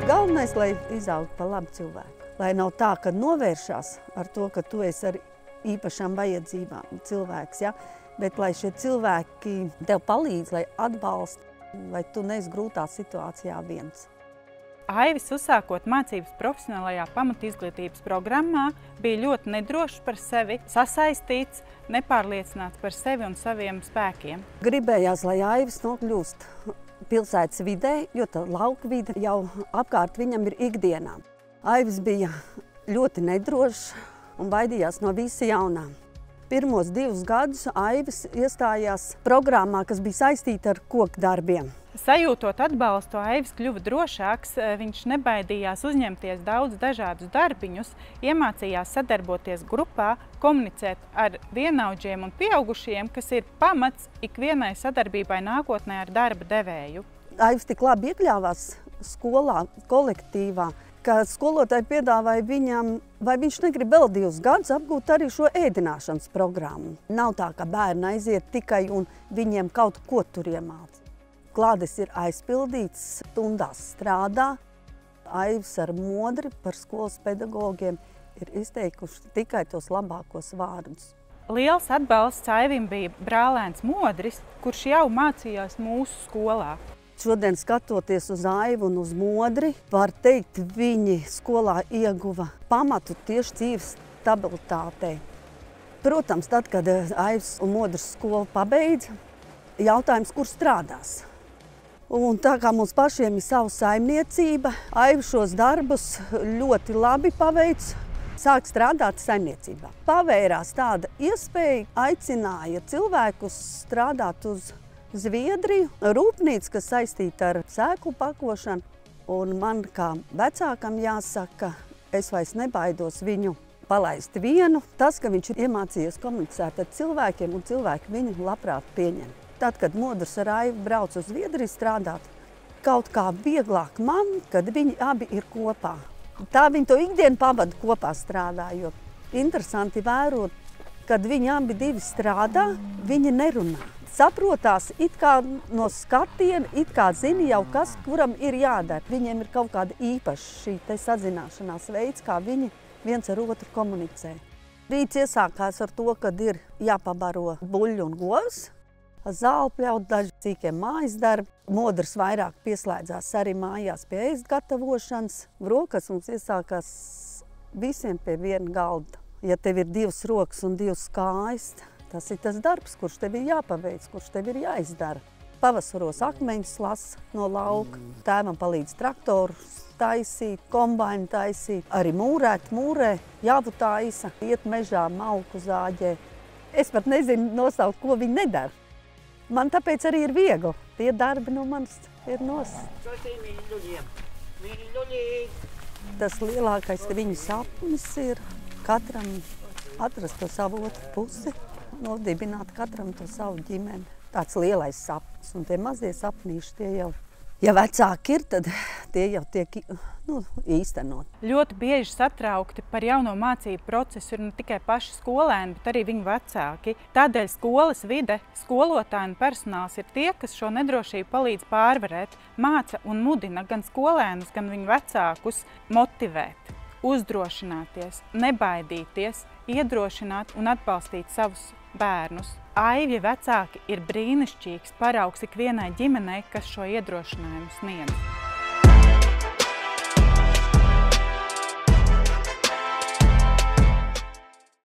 Galvenais, lai izaug pa labu cilvēku. Lai nav tā, ka novēršās ar to, ka tu esi ar īpašām vajadzībām cilvēks, ja? Bet lai šie cilvēki tev palīdz, lai atbalsta, lai tu neesi grūtā situācijā viens. Aivis, uzsākot mācības profesionālajā pamatizglītības programmā, bija ļoti nedrošs par sevi, sasaistīts, nepārliecināts par sevi un saviem spēkiem. Gribējās, lai Aivis nokļūst pilsētas vidē, jo tā lauka vide jau apkārt viņam ir ikdienā. Aivis bija ļoti nedrošs un baidījās no visa jaunā. Pirmos 2 gadus Aivis iestājās programmā, kas bija saistīta ar kokdarbiem. Sajūtot atbalstu, Aivis kļuva drošāks, viņš nebaidījās uzņemties daudz dažādus darbiņus, iemācījās sadarboties grupā, komunicēt ar vienaudžiem un pieaugušiem, kas ir pamats ikvienai sadarbībai nākotnē ar darba devēju. Aivis tik labi iekļāvās skolā, kolektīvā, ka skolotāji piedāvāja viņam, vai viņš negrib vēl 2 gadus apgūt arī šo ēdināšanas programmu. Nav tā, ka bērni aiziet tikai un viņiem kaut ko tur iemāca. Klādes ir aizpildīts, stundās strādā. Aivis ar Modri par skolas pedagogiem ir izteikuši tikai tos labākos vārdus. Liels atbalsts Aivim bija brālēns Modris, kurš jau mācījās mūsu skolā. Šodien skatoties uz Aivu un uz Modri, var teikt, viņi skolā ieguva pamatu tieši dzīves stabilitātei. Protams, tad, kad Aivs un Modris skolu pabeidz, jautājums, kur strādās. Un tā kā mums pašiem ir sava saimniecība, Aivis šos darbus ļoti labi paveic, sāk strādāt saimniecībā. Pavērās tāda iespēja, aicināja cilvēkus strādāt uz Zviedriju, rūpnīca, kas saistīta ar sēklu pakošanu. Un man kā vecākam jāsaka, es vairs nebaidos viņu palaist vienu. Tas, ka viņš ir iemācījies komunicēt ar cilvēkiem un cilvēki viņu labprāt pieņem. Tad, kad Modris ar Aivu brauc uz Zviedriju strādāt, kaut kā vieglāk man, kad viņi abi ir kopā. Tā viņi to ikdienu pavada kopā strādājot. Interesanti vērot, kad viņi abi divi strādā, viņi nerunā. Saprotās it kā no skatiena, it kā zina jau kas, kuram ir jādara. Viņiem ir kaut kāda īpaša šī te sazināšanās veids, kā viņi viens ar otru komunicē. Rīts iesākās ar to, kad ir jāpabaro buļļi un govs. Zāli pļaut, daži cīkie mājas darbi. Modris vairāk pieslēdzās arī mājās pie ēst gatavošanas. Brokas mums iesākās visiem pie viena galda. Ja tev ir 2 rokas un 2 kājas, tas ir tas darbs, kurš tev ir jāpaveic, kurš tev ir jāizdara. Pavasaros akmeņus lasa no lauka. Tēvam palīdz traktorus taisīt, kombaini taisīt. Arī mūrēt mūrē, jāvu taisa, iet mežā, malku zāģē. Es pat nezinu nosaukt, ko viņi nedara. Man tāpēc arī ir viegli. Tie darbi no manis ir Tas lielākais viņu sapnis ir katram atrast to savu otru pusi, nodibināt katram to savu ģimeni. Tāds lielais sapnis. Un tie mazie sapnīši, tie jau, ja vecāki ir, tad tie jau tiek īstenot. Ļoti bieži satraukti par jauno mācību procesu ir ne tikai paši skolēni, bet arī viņu vecāki. Tādēļ skolas vide, skolotāji un personāls ir tie, kas šo nedrošību palīdz pārvarēt, māca un mudina gan skolēnus, gan viņu vecākus motivēt, uzdrošināties, nebaidīties, iedrošināt un atbalstīt savus bērnus. Aivja vecāki ir brīnišķīgs paraugs ikvienai ģimenei, kas šo iedrošinājumu sniedz.